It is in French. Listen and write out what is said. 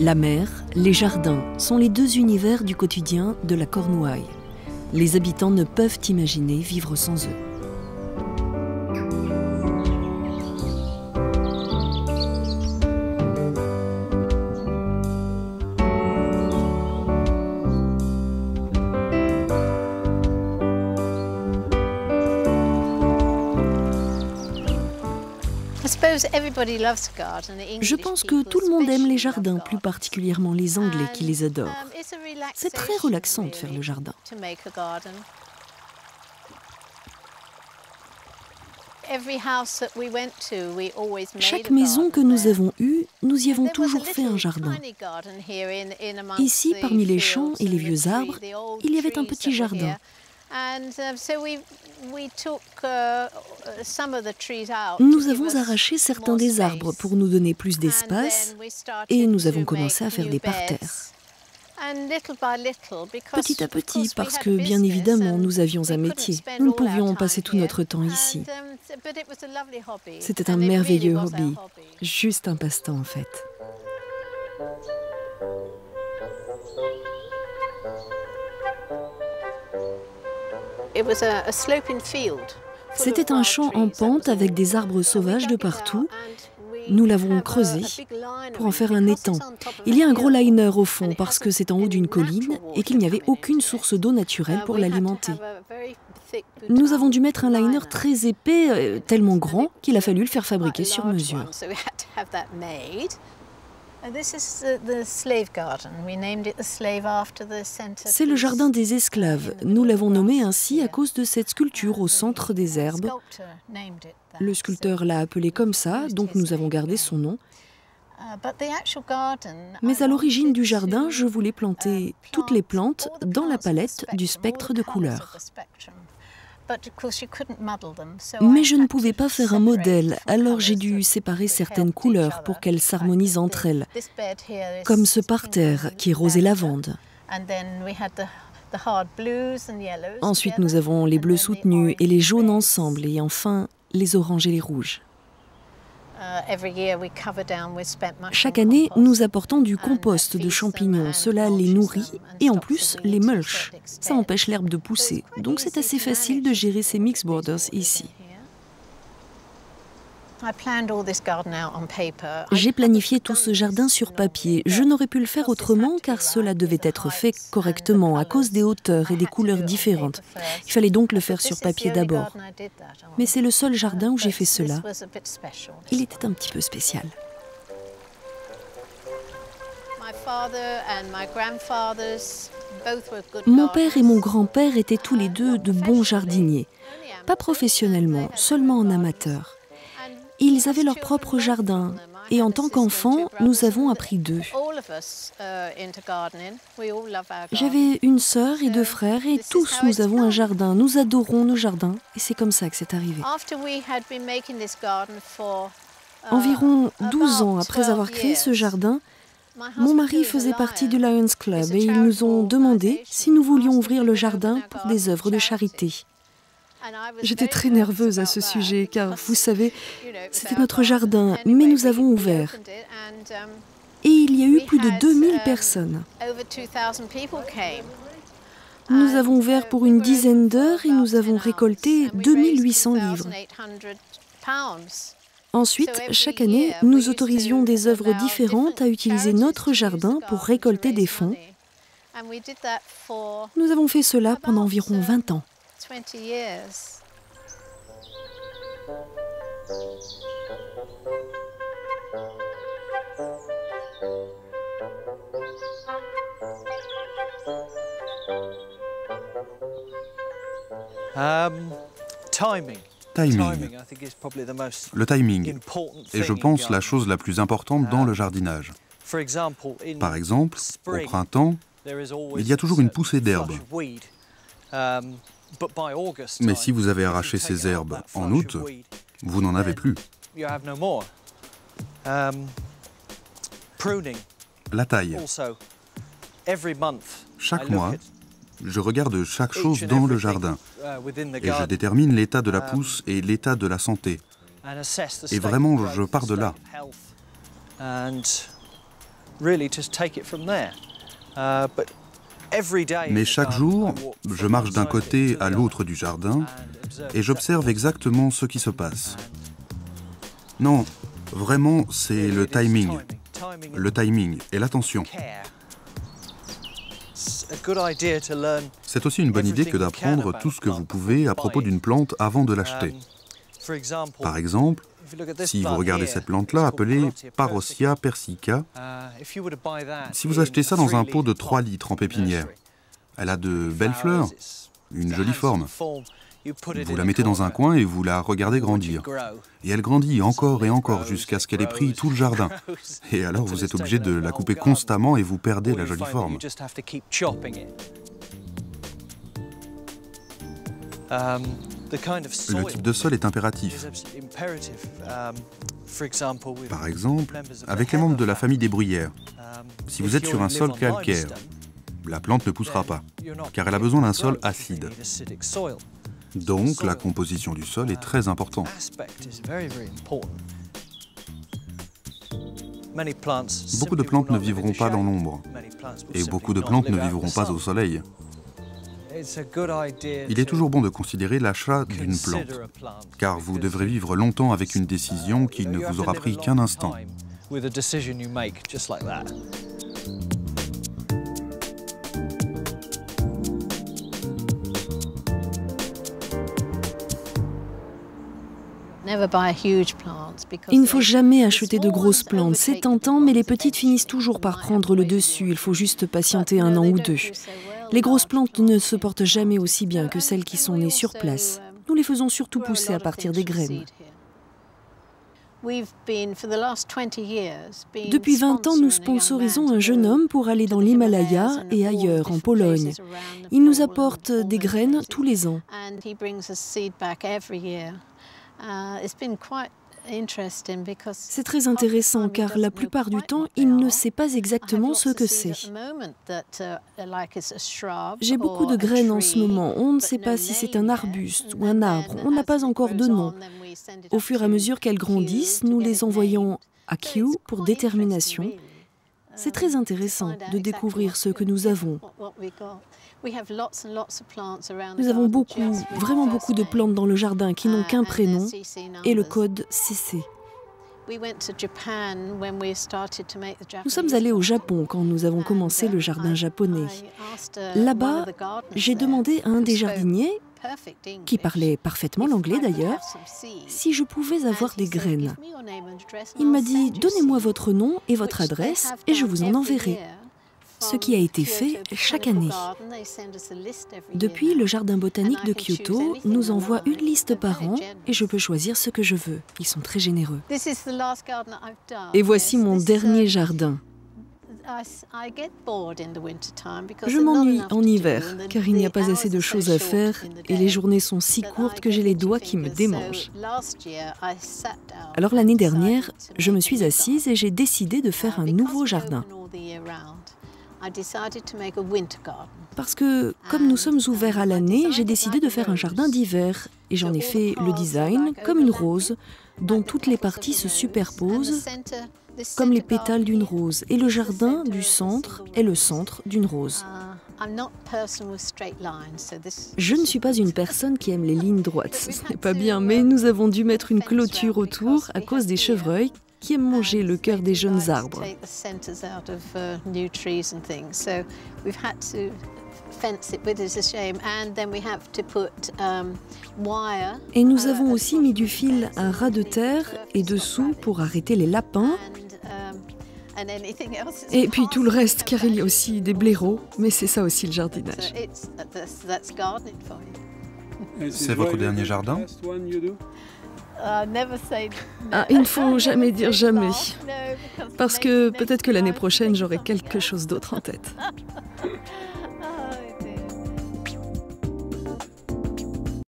La mer, les jardins sont les deux univers du quotidien de la Cornouaille. Les habitants ne peuvent imaginer vivre sans eux. Je pense que tout le monde aime les jardins, plus particulièrement les Anglais qui les adorent. C'est très relaxant de faire le jardin. Chaque maison que nous avons eue, nous y avons toujours fait un jardin. Ici, parmi les champs et les vieux arbres, il y avait un petit jardin. Nous avons arraché certains des arbres pour nous donner plus d'espace et nous avons commencé à faire des parterres. Petit à petit, parce que bien évidemment nous avions un métier, nous ne pouvions passer tout notre temps ici. C'était un merveilleux hobby, juste un passe-temps en fait. C'était un champ en pente avec des arbres sauvages de partout. Nous l'avons creusé pour en faire un étang. Il y a un gros liner au fond parce que c'est en haut d'une colline et qu'il n'y avait aucune source d'eau naturelle pour l'alimenter. Nous avons dû mettre un liner très épais, tellement grand qu'il a fallu le faire fabriquer sur mesure. C'est le jardin des esclaves. Nous l'avons nommé ainsi à cause de cette sculpture au centre des herbes. Le sculpteur l'a appelé comme ça, donc nous avons gardé son nom. Mais à l'origine du jardin, je voulais planter toutes les plantes dans la palette du spectre de couleurs. Mais je ne pouvais pas faire un modèle, alors j'ai dû séparer certaines couleurs pour qu'elles s'harmonisent entre elles, comme ce parterre qui est rose et lavande. Ensuite, nous avons les bleus soutenus et les jaunes ensemble, et enfin les oranges et les rouges. Chaque année, nous apportons du compost de champignons. Cela les nourrit et en plus les mulch. Ça empêche l'herbe de pousser. Donc c'est assez facile de gérer ces mixed borders ici. J'ai planifié tout ce jardin sur papier. Je n'aurais pu le faire autrement car cela devait être fait correctement à cause des hauteurs et des couleurs différentes. Il fallait donc le faire sur papier d'abord. Mais c'est le seul jardin où j'ai fait cela. Il était un petit peu spécial. Mon père et mon grand-père étaient tous les deux de bons jardiniers. Pas professionnellement, seulement en amateur. Ils avaient leur propre jardin et en tant qu'enfants, nous avons appris d'eux. J'avais une sœur et deux frères et tous nous avons un jardin. Nous adorons nos jardins et c'est comme ça que c'est arrivé. Environ 12 ans après avoir créé ce jardin, mon mari faisait partie du Lions Club et ils nous ont demandé si nous voulions ouvrir le jardin pour des œuvres de charité. J'étais très nerveuse à ce sujet, car vous savez, c'était notre jardin, mais nous avons ouvert. Et il y a eu plus de 2000 personnes. Nous avons ouvert pour une dizaine d'heures et nous avons récolté 2800 livres. Ensuite, chaque année, nous autorisions des œuvres différentes à utiliser notre jardin pour récolter des fonds. Nous avons fait cela pendant environ 20 ans. Timing. Le timing est, je pense, la chose la plus importante dans le jardinage. Par exemple, au printemps, il y a toujours une poussée d'herbes. Mais si vous avez arraché ces herbes en août, vous n'en avez plus. La taille. Chaque mois, je regarde chaque chose dans le jardin et je détermine l'état de la pousse et l'état de la santé. Et vraiment, je pars de là. Mais chaque jour, je marche d'un côté à l'autre du jardin et j'observe exactement ce qui se passe. Non, vraiment, c'est le timing. Le timing et l'attention. C'est aussi une bonne idée que d'apprendre tout ce que vous pouvez à propos d'une plante avant de l'acheter. Par exemple, si vous regardez cette plante-là, appelée Parosia persica, si vous achetez ça dans un pot de 3 litres en pépinière, elle a de belles fleurs, une jolie forme. Vous la mettez dans un coin et vous la regardez grandir. Et elle grandit encore et encore jusqu'à ce qu'elle ait pris tout le jardin. Et alors vous êtes obligé de la couper constamment et vous perdez la jolie forme. Le type de sol est impératif. Par exemple, avec les membres de la famille des bruyères, si vous êtes sur un sol calcaire, la plante ne poussera pas, car elle a besoin d'un sol acide. Donc, la composition du sol est très importante. Beaucoup de plantes ne vivront pas dans l'ombre, et beaucoup de plantes ne vivront pas au soleil. Il est toujours bon de considérer l'achat d'une plante, car vous devrez vivre longtemps avec une décision qui ne vous aura pris qu'un instant. Il ne faut jamais acheter de grosses plantes. C'est tentant, mais les petites finissent toujours par prendre le dessus. Il faut juste patienter 1 an ou 2. Les grosses plantes ne se portent jamais aussi bien que celles qui sont nées sur place. Nous les faisons surtout pousser à partir des graines. Depuis 20 ans, nous sponsorisons un jeune homme pour aller dans l'Himalaya et ailleurs, en Pologne. Il nous apporte des graines tous les ans. C'est très intéressant car la plupart du temps, il ne sait pas exactement ce que c'est. J'ai beaucoup de graines en ce moment. On ne sait pas si c'est un arbuste ou un arbre. On n'a pas encore de nom. Au fur et à mesure qu'elles grandissent, nous les envoyons à Kew pour détermination. C'est très intéressant de découvrir ce que nous avons. Nous avons vraiment beaucoup de plantes dans le jardin qui n'ont qu'un prénom et le code CC. Nous sommes allés au Japon quand nous avons commencé le jardin japonais. Là-bas, j'ai demandé à un des jardiniers, qui parlait parfaitement l'anglais d'ailleurs, si je pouvais avoir des graines. Il m'a dit « Donnez-moi votre nom et votre adresse et je vous en enverrai ». Ce qui a été fait chaque année. Depuis, le jardin botanique de Kyoto nous envoie une liste par an et je peux choisir ce que je veux. Ils sont très généreux. Et voici mon dernier jardin. Je m'ennuie en hiver, car il n'y a pas assez de choses à faire et les journées sont si courtes que j'ai les doigts qui me démangent. Alors l'année dernière, je me suis assise et j'ai décidé de faire un nouveau jardin. Parce que, comme nous sommes ouverts à l'année, j'ai décidé de faire un jardin d'hiver. Et j'en ai fait le design comme une rose, dont toutes les parties se superposent, comme les pétales d'une rose. Et le jardin du centre est le centre d'une rose. Je ne suis pas une personne qui aime les lignes droites. Ce n'est pas bien, mais nous avons dû mettre une clôture autour à cause des chevreuils qui aiment manger le cœur des jeunes arbres. Et nous avons aussi mis du fil à ras de terre et dessous pour arrêter les lapins. Et puis tout le reste, car il y a aussi des blaireaux, mais c'est ça aussi le jardinage. C'est votre dernier jardin ? Il ne faut jamais dire jamais, parce que peut-être que l'année prochaine, j'aurai quelque chose d'autre en tête.